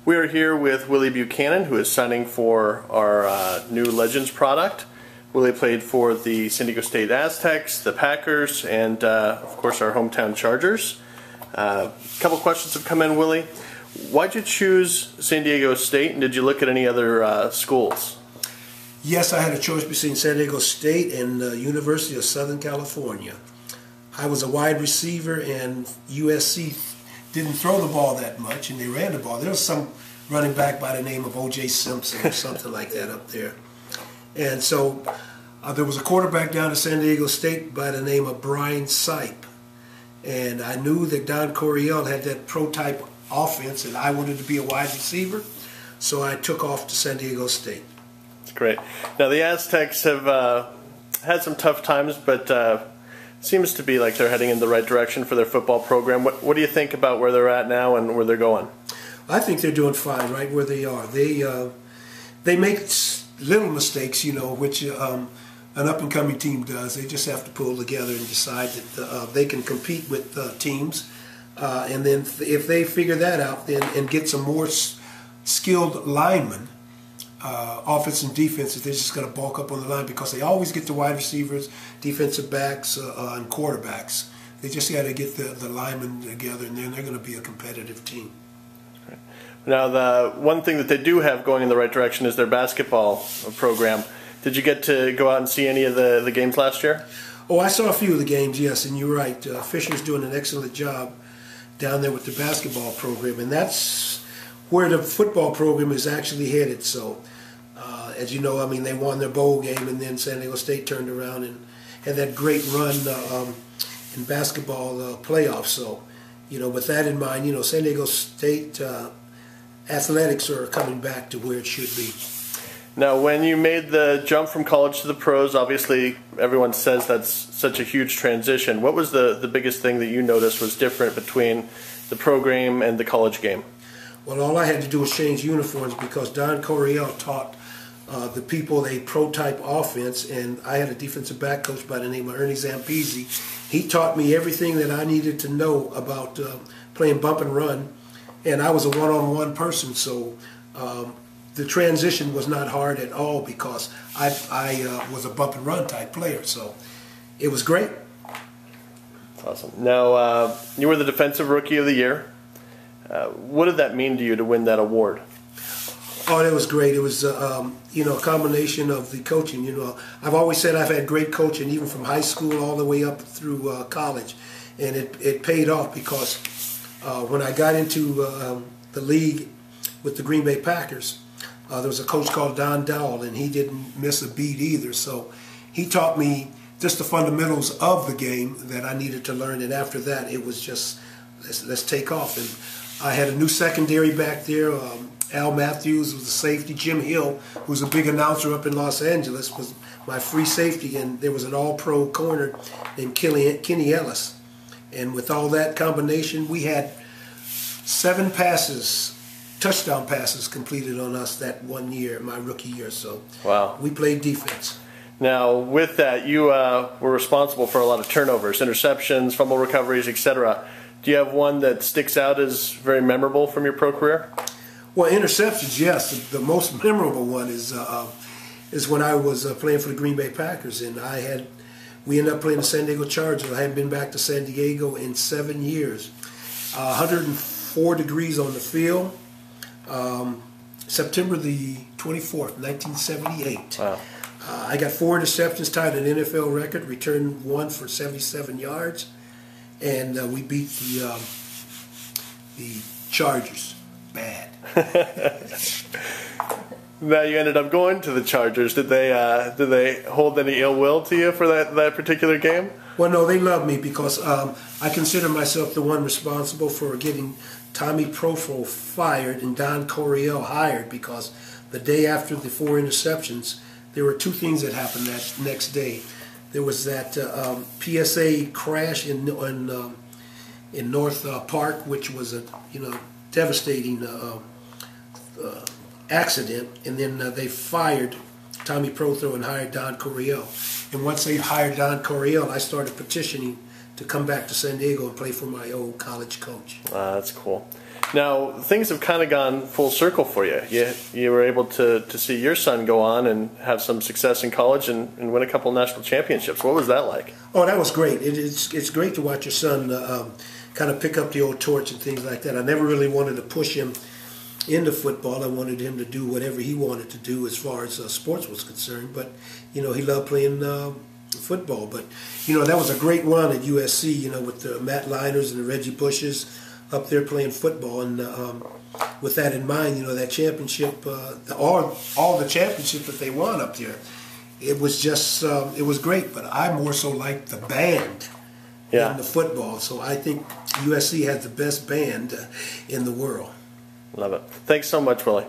We are here with Willie Buchanan, who is signing for our new Legends product. Willie played for the San Diego State Aztecs, the Packers, and of course our hometown Chargers. A couple questions have come in, Willie. Why'd you choose San Diego State, and did you look at any other schools? Yes, I had a choice between San Diego State and University of Southern California. I was a wide receiver, and USC didn't throw the ball that much, and they ran the ball. There was some running back by the name of O.J. Simpson or something like that up there. And so there was a quarterback down at San Diego State by the name of Brian Sipe. And I knew that Don Coryell had that pro-type offense, and I wanted to be a wide receiver, so I took off to San Diego State. That's great. Now the Aztecs have had some tough times, but seems to be like they're heading in the right direction for their football program. What do you think about where they're at now and where they're going? I think they're doing fine right where they are. They make little mistakes, you know, which an up-and-coming team does. They just have to pull together and decide that they can compete with teams. And then if they figure that out then and get some more skilled linemen, offense and defense, they're just going to bulk up on the line because they always get the wide receivers, defensive backs, and quarterbacks. They just got to get the linemen together, and then they're going to be a competitive team. Right. Now, the one thing that they do have going in the right direction is their basketball program. Did you get to go out and see any of the games last year? Oh, I saw a few of the games, yes, and you're right. Fisher's doing an excellent job down there with the basketball program, and that's where the football program is actually headed. So, as you know, I mean, they won their bowl game, and then San Diego State turned around and had that great run in basketball playoffs. So, you know, with that in mind, you know, San Diego State athletics are coming back to where it should be. Now, when you made the jump from college to the pros, obviously everyone says that's such a huge transition. What was the biggest thing that you noticed was different between the pro game and the college game? Well, all I had to do was change uniforms because Don Coryell taught the people a pro-type offense, and I had a defensive back coach by the name of Ernie Zampese. He taught me everything that I needed to know about playing bump and run, and I was a one-on-one person, so the transition was not hard at all because I was a bump and run type player, so it was great. Awesome. Now, you were the Defensive Rookie of the Year. What did that mean to you to win that award? Oh, that was great. It was, you know, a combination of the coaching. You know, I've always said I've had great coaching, even from high school all the way up through college, and it paid off because when I got into the league with the Green Bay Packers, there was a coach called Don Dowell, and he didn't miss a beat either. So he taught me just the fundamentals of the game that I needed to learn, and after that, it was just let's take off. And I had a new secondary back there. Al Matthews was the safety. Jim Hill, who's a big announcer up in Los Angeles, was my free safety, and there was an all-pro corner named Kenny Ellis. And with all that combination, we had 7 passes, touchdown passes completed on us that one year, my rookie year. So wow, we played defense. Now, with that, you were responsible for a lot of turnovers, interceptions, fumble recoveries, etc. Do you have one that sticks out as very memorable from your pro career? Well, interceptions, yes. The most memorable one is when I was playing for the Green Bay Packers, and we ended up playing the San Diego Chargers. I hadn't been back to San Diego in 7 years. 104 degrees on the field. September the 24th, 1978. Wow. I got 4 interceptions, tied an NFL record, returned 1 for 77 yards, and we beat the Chargers. Bad. Now you ended up going to the Chargers. Did they hold any ill will to you for that particular game? Well, no, they love me because I consider myself the one responsible for getting Tommy Profo fired and Don Coryell hired, because the day after the 4 interceptions, there were 2 things that happened that next day. There was that PSA crash in North Park, which was a devastating accident, and then they fired Tommy Profo and hired Don Coryell. And once they hired Don Coryell, I started petitioning to come back to San Diego and play for my old college coach. That's cool. Now, things have kind of gone full circle for you. You were able to see your son go on and have some success in college and win a couple national championships. What was that like? Oh, that was great. It's great to watch your son kind of pick up the old torch and things like that. I never really wanted to push him into football. I wanted him to do whatever he wanted to do as far as sports was concerned. But, he loved playing football. But, that was a great run at USC, with the Matt Liners and the Reggie Bushes up there playing football, and with that in mind, that championship, all the championships that they won up there, it was just, it was great. But I more so liked the band than the football. So I think USC has the best band in the world. Love it. Thanks so much, Willie.